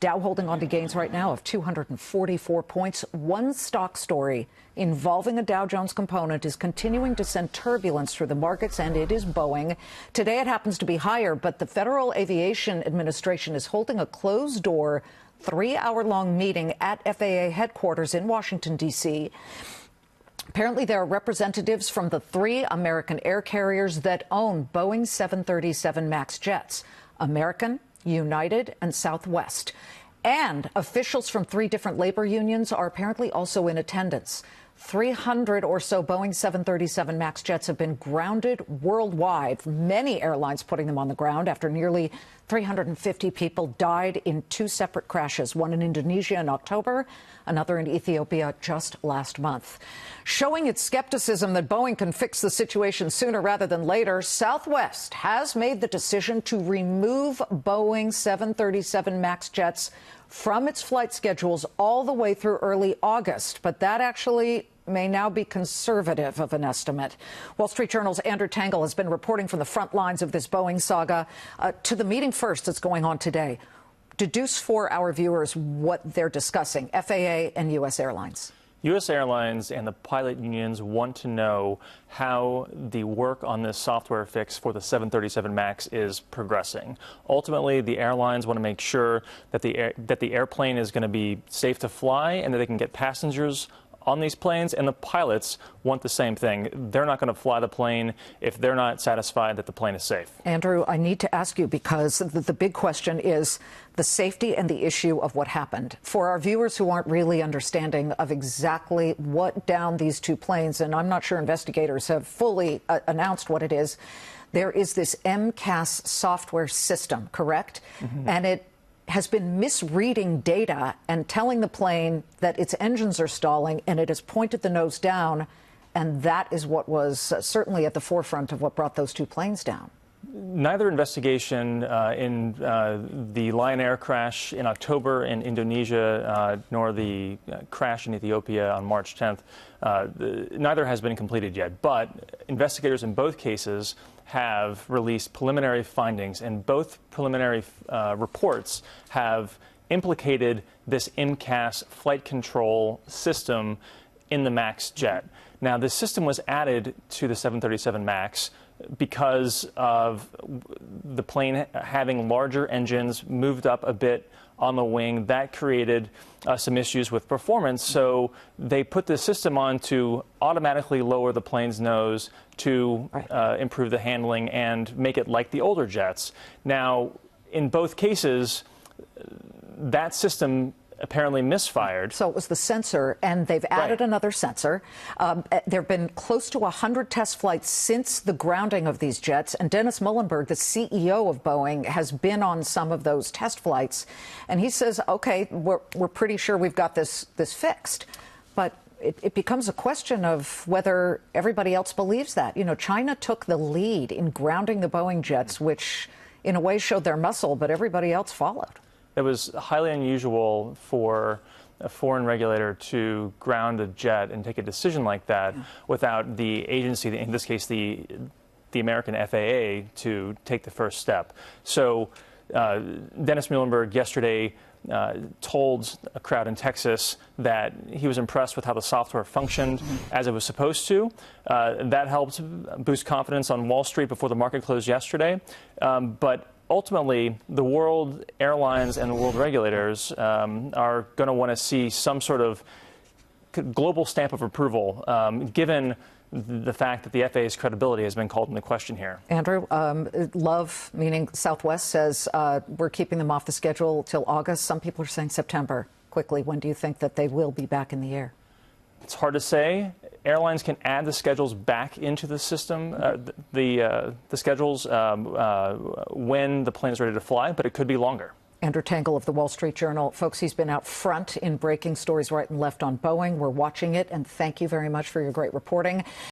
Dow holding on to gains right now of 244 points. One stock story involving a Dow Jones component is continuing to send turbulence through the markets, and it is Boeing. Today it happens to be higher, but the Federal Aviation Administration is holding a closed-door, 3-hour-long meeting at FAA headquarters in Washington, D.C. Apparently, there are representatives from the 3 American air carriers that own Boeing 737 MAX jets: American, United, and Southwest. And officials from 3 different labor unions are apparently also in attendance. 300 or so Boeing 737 MAX jets have been grounded worldwide, many airlines putting them on the ground after nearly 350 people died in 2 separate crashes, one in Indonesia in October, another in Ethiopia just last month. Showing its skepticism that Boeing can fix the situation sooner rather than later, Southwest has made the decision to remove Boeing 737 MAX jets from its flight schedules all the way through early August. But that actually may now be conservative of an estimate. Wall Street Journal's Andrew Tangel has been reporting from the front lines of this Boeing saga. To the meeting first that's going on today. Deduce for our viewers what they're discussing, FAA and U.S. Airlines. U.S. Airlines and the pilot unions want to know how the work on this software fix for the 737 MAX is progressing. Ultimately, the airlines want to make sure that the airplane is going to be safe to fly and that they can get passengers on these planes, and the pilots want the same thing. They're not going to fly the plane if they're not satisfied that the plane is safe. Andrew, I need to ask you, because the big question is the safety and the issue of what happened. For our viewers who aren't really understanding of exactly what downed these 2 planes, and I'm not sure investigators have fully announced what it is, there is this MCAS software system, correct? Mm-hmm. And it has been misreading data and telling the plane that its engines are stalling, and it has pointed the nose down, and that is what was certainly at the forefront of what brought those 2 planes down. Neither investigation in the Lion Air crash in October in Indonesia nor the crash in Ethiopia on March 10th, neither has been completed yet. But investigators in both cases have released preliminary findings, and both preliminary reports have implicated this MCAS flight control system in the MAX jet. Now, this system was added to the 737 MAX because of the plane having larger engines, moved up a bit on the wing. That created some issues with performance, so they put the system on to automatically lower the plane's nose to improve the handling and make it like the older jets. Now, in both cases, that system apparently misfired. So it was the sensor, and they've added another sensor. There have been close to 100 test flights since the grounding of these jets, and Dennis Muhlenberg, the CEO of Boeing, has been on some of those test flights, and he says, okay, we're pretty sure we've got this fixed. But it becomes a question of whether everybody else believes that. You know, China took the lead in grounding the Boeing jets, which in a way showed their muscle, but everybody else followed. It was highly unusual for a foreign regulator to ground a jet and take a decision like that without the agency, in this case the American FAA, to take the first step. So Dennis Muhlenberg yesterday told a crowd in Texas that he was impressed with how the software functioned as it was supposed to. That helped boost confidence on Wall Street before the market closed yesterday. But ultimately, the world airlines and the world regulators are going to want to see some sort of global stamp of approval, given the fact that the FAA's credibility has been called into question here. Andrew, Love, meaning Southwest, says we're keeping them off the schedule till August. Some people are saying September. Quickly, when do you think that they will be back in the air? It's hard to say. Airlines can add the schedules back into the system, the schedules when the plane is ready to fly, but it could be longer. Andrew Tangel of the Wall Street Journal. Folks, he's been out front in breaking stories right and left on Boeing. We're watching it, and thank you very much for your great reporting.